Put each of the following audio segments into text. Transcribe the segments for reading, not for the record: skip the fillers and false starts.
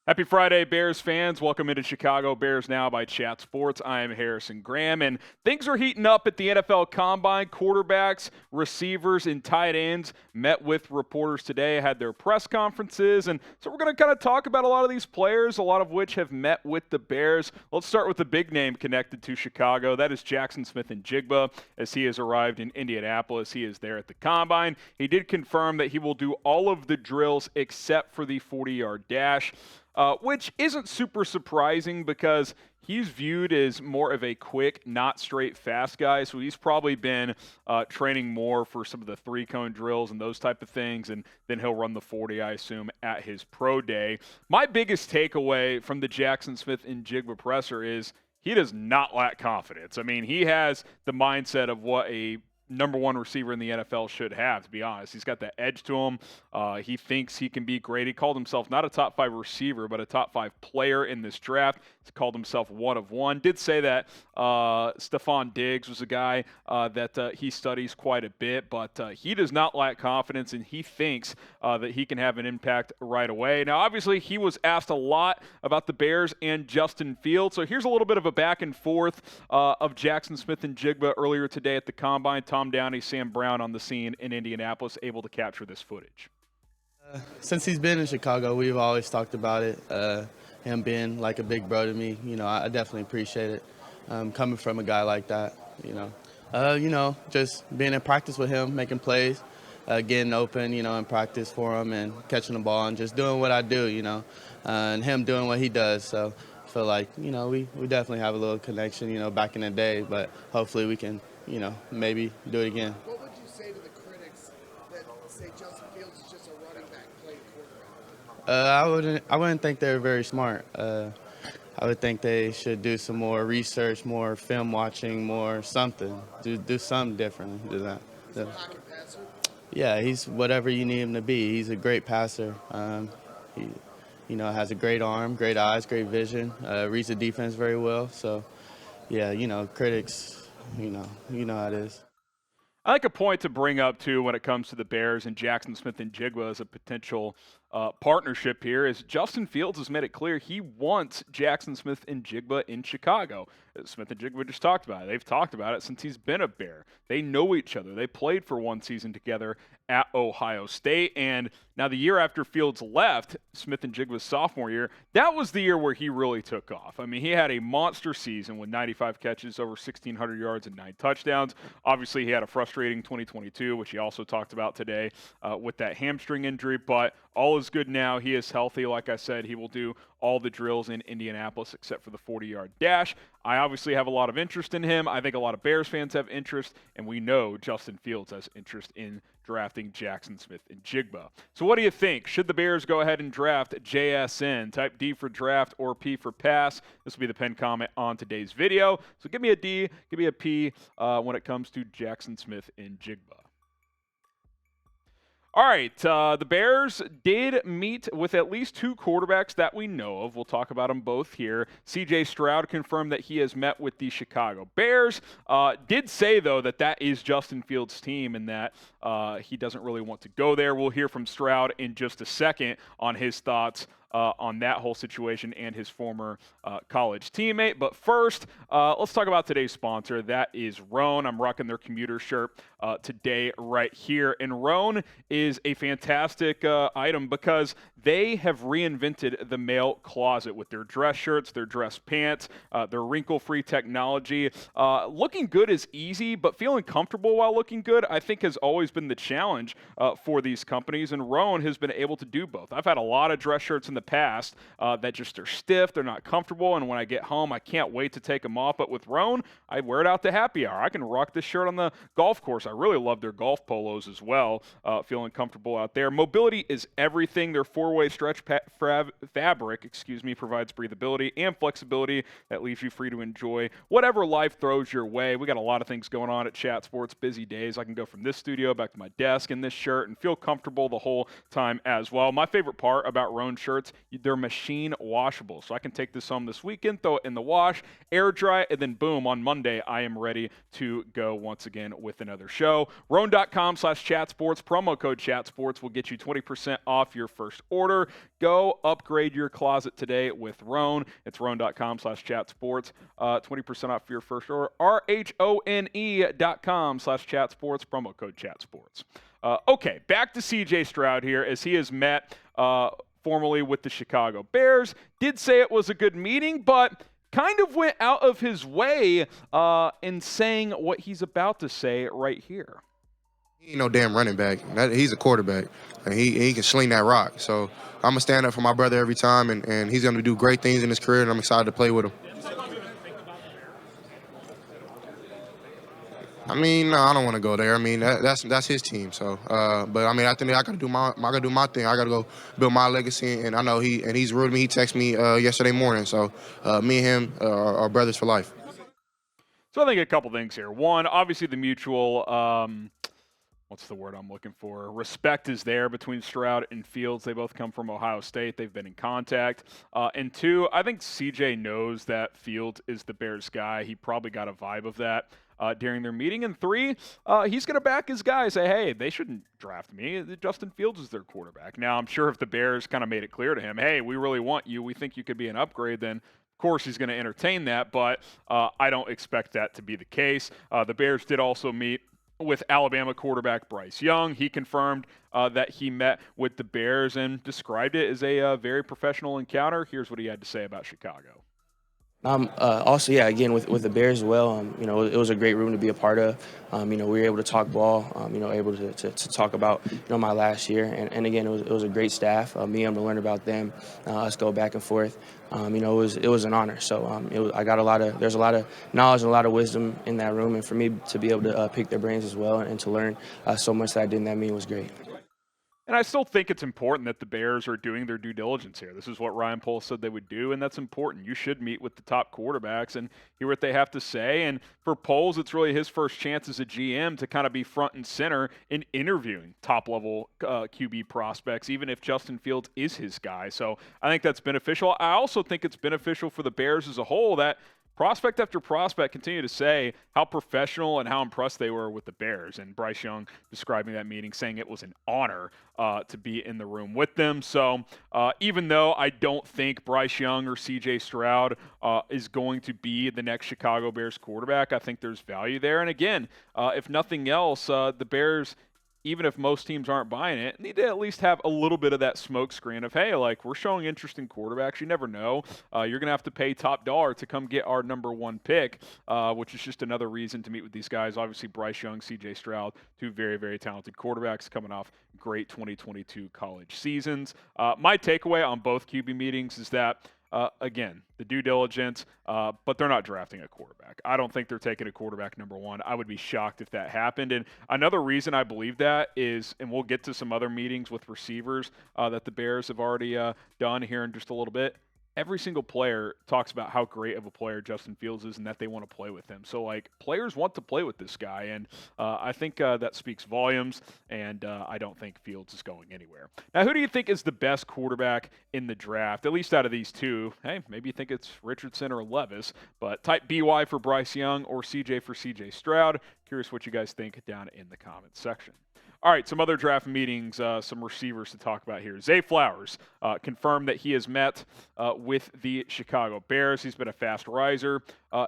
Happy Friday, Bears fans. Welcome into Chicago Bears Now by Chat Sports. I am Harrison Graham, and things are heating up at the NFL Combine. Quarterbacks, receivers, and tight ends met with reporters today, had their press conferences, and so we're going to kind of talk about a lot of these players, a lot of which have met with the Bears. Let's start with the big name connected to Chicago. That is Jaxon Smith-Njigba, as he has arrived in Indianapolis. He is there at the Combine. He did confirm that he will do all of the drills except for the 40-yard dash. Which isn't super surprising because he's viewed as more of a quick, not straight fast guy. So he's probably been training more for some of the three-cone drills and those type of things, and then he'll run the 40, I assume, at his pro day. My biggest takeaway from the Jaxon Smith-Njigba presser is he does not lack confidence. I mean, he has the mindset of what a number one receiver in the NFL should have, to be honest. He's got that edge to him. He thinks he can be great. He called himself not a top 5 receiver, but a top 5 player in this draft. He's called himself one of one. Did say that Stephon Diggs was a guy that he studies quite a bit, but he does not lack confidence, and he thinks that he can have an impact right away. Now, obviously, he was asked a lot about the Bears and Justin Fields, so here's a little bit of a back and forth of Jaxon Smith-Njigba earlier today at the Combine. Tom Downey, Sam Brown on the scene in Indianapolis, able to capture this footage. Since he's been in Chicago, we've always talked about it. Him being like a big bro to me, I definitely appreciate it. Coming from a guy like that, just being in practice with him, making plays, getting open, in practice for him and catching the ball and just doing what I do, and him doing what he does. So I feel like, we definitely have a little connection, back in the day, but hopefully we can, maybe do it again. What would you say to the critics that say Justin Fields is just a running back playing quarterback? I wouldn't think they're very smart. I would think they should do some more research, more film watching, more something. Do something different than that. He's a pocket passer? Yeah, he's whatever you need him to be. He's a great passer. He, has a great arm, great eyes, great vision. Reads the defense very well. So, yeah, critics, you know how it is. I think a point to bring up, too, when it comes to the Bears and Jaxon Smith-Njigba as a potential partnership here is Justin Fields has made it clear he wants Jaxon Smith-Njigba in Chicago. Smith-Njigba just talked about it. They've talked about it since he's been a Bear. They know each other. They played for one season together at Ohio State. And now the year after Fields left, Smith-Njigba's sophomore year, that was the year where he really took off. I mean, he had a monster season with 95 catches, over 1,600 yards, and 9 touchdowns. Obviously, he had a frustrating 2022, which he also talked about today with that hamstring injury. But all is good now. He is healthy. Like I said, he will do all the drills in Indianapolis except for the 40-yard dash. I obviously have a lot of interest in him. I think a lot of Bears fans have interest, and we know Justin Fields has interest in drafting Jaxon Smith-Njigba. So what do you think? Should the Bears go ahead and draft JSN? Type D for draft or P for pass. This will be the pinned comment on today's video. So give me a D, give me a P when it comes to Jaxon Smith-Njigba. All right, the Bears did meet with at least 2 quarterbacks that we know of. We'll talk about them both here. C.J. Stroud confirmed that he has met with the Chicago Bears. Did say, though, that that is Justin Fields' team and that he doesn't really want to go there. We'll hear from Stroud in just a second on his thoughts on that whole situation and his former college teammate. But first, let's talk about today's sponsor. That is Roan. I'm rocking their commuter shirt today right here. And Roan is a fantastic item because they have reinvented the male closet with their dress shirts, their dress pants, their wrinkle-free technology. Looking good is easy, but feeling comfortable while looking good, I think, has always been the challenge for these companies. And Roan has been able to do both. I've had a lot of dress shirts in the past that just are stiff, they're not comfortable, and when I get home, I can't wait to take them off. But with Roan, I wear it out to happy hour. I can rock this shirt on the golf course. I really love their golf polos as well, feeling comfortable out there. Mobility is everything. Their 4-way stretch fabric, provides breathability and flexibility that leaves you free to enjoy whatever life throws your way. We got a lot of things going on at Chat Sports, busy days. I can go from this studio back to my desk in this shirt and feel comfortable the whole time as well. My favorite part about Roan shirts, they're machine washable. So I can take this home this weekend, throw it in the wash, air dry, and then boom, on Monday, I am ready to go once again with another show. Roan.com/chatsports, promo code chatsports will get you 20% off your first order. order. Go upgrade your closet today with Rhone. It's rhone.com/chatsports. 20% off your first order. RHONE.com/chatsports. Promo code chatsports. Okay, back to C.J. Stroud here as he has met formally with the Chicago Bears. Did say it was a good meeting, but kind of went out of his way in saying what he's about to say right here. He ain't no damn running back. He's a quarterback, and he can sling that rock. So I'm going to stand up for my brother every time, and he's going to do great things in his career, and I'm excited to play with him. I mean, no, I don't want to go there. I mean, that's his team. So, but I mean, I think I got to do my thing. I got to go build my legacy, and I know he's rude to me. He texted me yesterday morning. So, me and him are brothers for life. So I think a couple things here. One, obviously the mutual, what's the word I'm looking for? Respect is there between Stroud and Fields. They both come from Ohio State. They've been in contact. And two, I think CJ knows that Fields is the Bears guy. He probably got a vibe of that during their meeting. And three, he's going to back his guy, say, hey, they shouldn't draft me. Justin Fields is their quarterback. Now, I'm sure if the Bears kind of made it clear to him, hey, we really want you, we think you could be an upgrade, then of course he's going to entertain that. But I don't expect that to be the case. The Bears did also meet with Alabama quarterback Bryce Young. He confirmed that he met with the Bears and described it as a very professional encounter. Here's what he had to say about Chicago. Also, yeah, again, with the Bears as well, it was a great room to be a part of. We were able to talk ball, able to talk about, my last year. And again, it was a great staff, me able to learn about them, us go back and forth. It was an honor. So there's a lot of knowledge and a lot of wisdom in that room. And for me to be able to pick their brains as well and to learn so much that I did in that meeting was great. And I still think it's important that the Bears are doing their due diligence here. This is what Ryan Poles said they would do, and that's important. You should meet with the top quarterbacks and hear what they have to say. And for Poles, it's really his first chance as a GM to kind of be front and center in interviewing top-level QB prospects, even if Justin Fields is his guy. So I think that's beneficial. I also think it's beneficial for the Bears as a whole that prospect after prospect continue to say how professional and how impressed they were with the Bears. And Bryce Young describing that meeting, saying it was an honor to be in the room with them. So even though I don't think Bryce Young or C.J. Stroud is going to be the next Chicago Bears quarterback, I think there's value there. And again, if nothing else, the Bears, even if most teams aren't buying it, need to at least have a little bit of that smoke screen of, hey, like, we're showing interest in quarterbacks. You never know. You're going to have to pay top dollar to come get our number one pick, which is just another reason to meet with these guys. Obviously, Bryce Young, C.J. Stroud, two very, very talented quarterbacks coming off great 2022 college seasons. My takeaway on both QB meetings is that, again, the due diligence, but they're not drafting a quarterback. I don't think they're taking a quarterback number one. I would be shocked if that happened. And another reason I believe that is, and we'll get to some other meetings with receivers that the Bears have already done here in just a little bit. Every single player talks about how great of a player Justin Fields is and that they want to play with him. So, like, players want to play with this guy, and I think that speaks volumes, and I don't think Fields is going anywhere. Now, who do you think is the best quarterback in the draft, at least out of these two? Hey, maybe you think it's Richardson or Levis, but type BY for Bryce Young or CJ for CJ Stroud. Curious what you guys think down in the comments section. All right, some other draft meetings, some receivers to talk about here. Zay Flowers confirmed that he has met with the Chicago Bears. He's been a fast riser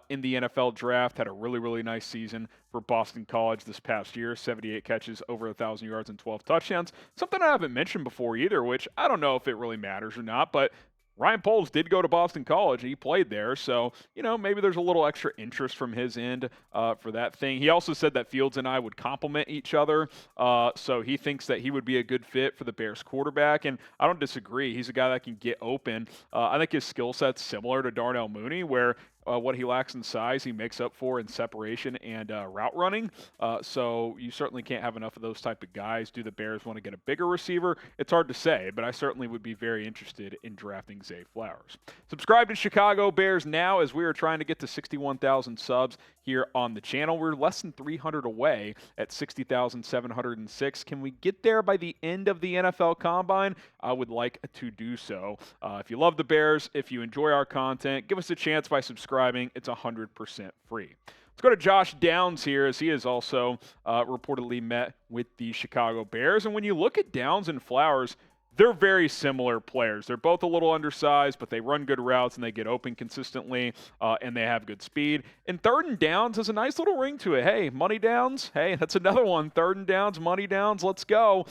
in the NFL draft, had a really, really nice season for Boston College this past year, 78 catches, over 1,000 yards and 12 touchdowns. Something I haven't mentioned before either, which I don't know if it really matters or not, but Ryan Poles did go to Boston College. He played there, so, maybe there's a little extra interest from his end for that thing. He also said that Fields and I would complement each other, so he thinks that he would be a good fit for the Bears quarterback, and I don't disagree. He's a guy that can get open. I think his skill set's similar to Darnell Mooney, where what he lacks in size, he makes up for in separation and route running. So you certainly can't have enough of those type of guys. Do the Bears want to get a bigger receiver? It's hard to say, but I certainly would be very interested in drafting Zay Flowers. Subscribe to Chicago Bears now as we are trying to get to 61,000 subs here on the channel. We're less than 300 away at 60,706. Can we get there by the end of the NFL Combine? I would like to do so. If you love the Bears, if you enjoy our content, give us a chance by subscribing. It's 100% free. Let's go to Josh Downs here, as he has also reportedly met with the Chicago Bears. And when you look at Downs and Flowers, they're very similar players. They're both a little undersized, but they run good routes and they get open consistently, and they have good speed. And third and downs has a nice little ring to it. Hey, money downs. Hey, that's another one. Third and downs, money downs. Let's go.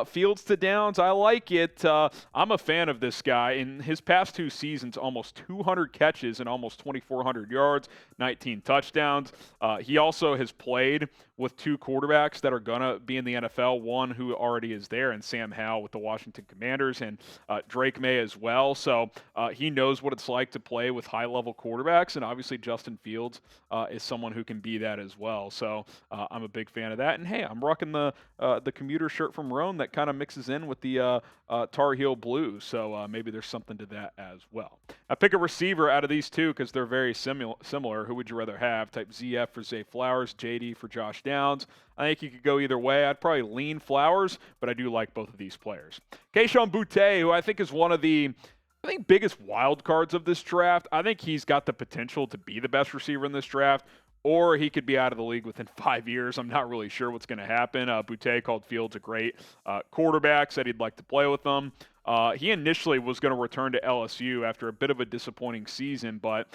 Fields to downs. I like it. I'm a fan of this guy. In his past 2 seasons, almost 200 catches and almost 2,400 yards, 19 touchdowns. He also has played with 2 quarterbacks that are going to be in the NFL, one who already is there, and Sam Howell with the Washington Commanders, and Drake May as well. So he knows what it's like to play with high-level quarterbacks, and obviously Justin Fields is someone who can be that as well. So I'm a big fan of that. And, hey, I'm rocking the commuter shirt from Rome that kind of mixes in with the Tar Heel blue. So maybe there's something to that as well. I pick a receiver out of these 2 because they're very similar. Who would you rather have? Type ZF for Zay Flowers, JD for Josh Downs. I think you could go either way. I'd probably lean Flowers, but I do like both of these players. Kayshon Boutte, who I think is one of the biggest wild cards of this draft. I think he's got the potential to be the best receiver in this draft, or he could be out of the league within 5 years. I'm not really sure what's going to happen. Boutte called Fields a great quarterback, said he'd like to play with them. He initially was going to return to LSU after a bit of a disappointing season, but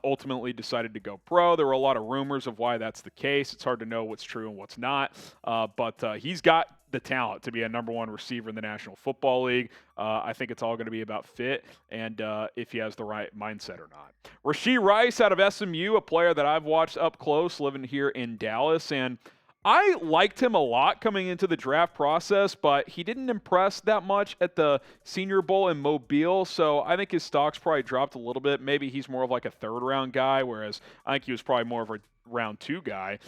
ultimately decided to go pro. There were a lot of rumors of why that's the case. It's hard to know what's true and what's not, but he's got the talent to be a number 1 receiver in the National Football League. I think it's all going to be about fit and if he has the right mindset or not. Rashee Rice out of SMU, a player that I've watched up close living here in Dallas, and I liked him a lot coming into the draft process, but he didn't impress that much at the Senior Bowl in Mobile, so I think his stock's probably dropped a little bit. Maybe he's more of like a 3rd-round guy, whereas I think he was probably more of a round 2 guy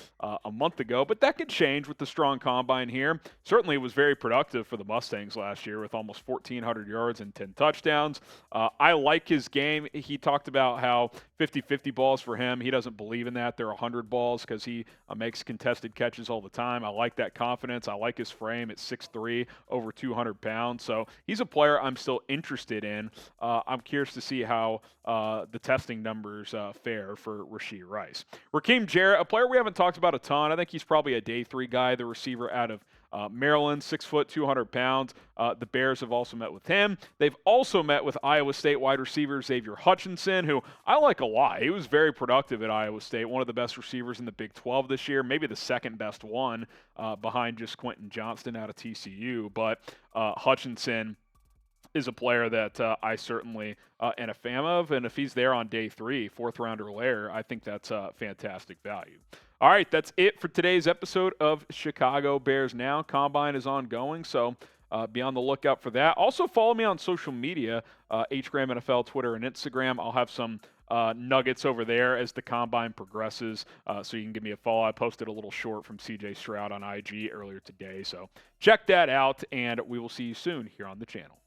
a month ago, but that could change with the strong combine here. Certainly was very productive for the Mustangs last year with almost 1,400 yards and 10 touchdowns. I like his game. He talked about how 50-50 balls for him. He doesn't believe in that. They're 100 balls because he makes contested catches all the time. I like that confidence. I like his frame at 6'3", over 200 pounds. So he's a player I'm still interested in. I'm curious to see how the testing numbers fare for Rashee Rice. Rakim Jarrett, a player we haven't talked about a ton. I think he's probably a day 3 guy, the receiver out of Maryland, 6 foot, 200 pounds. The Bears have also met with him. They've also met with Iowa State wide receiver Xavier Hutchinson, who I like a lot. He was very productive at Iowa State, one of the best receivers in the Big 12 this year, maybe the 2nd best one behind just Quentin Johnston out of TCU. But Hutchinson is a player that I certainly am a fan of, and if he's there on day 3, 4th round or later, I think that's fantastic value. All right, that's it for today's episode of Chicago Bears Now. Combine is ongoing, so be on the lookout for that. Also, follow me on social media, HGram NFL, Twitter, and Instagram. I'll have some nuggets over there as the Combine progresses, so you can give me a follow. I posted a little short from CJ Stroud on IG earlier today, so check that out, and we will see you soon here on the channel.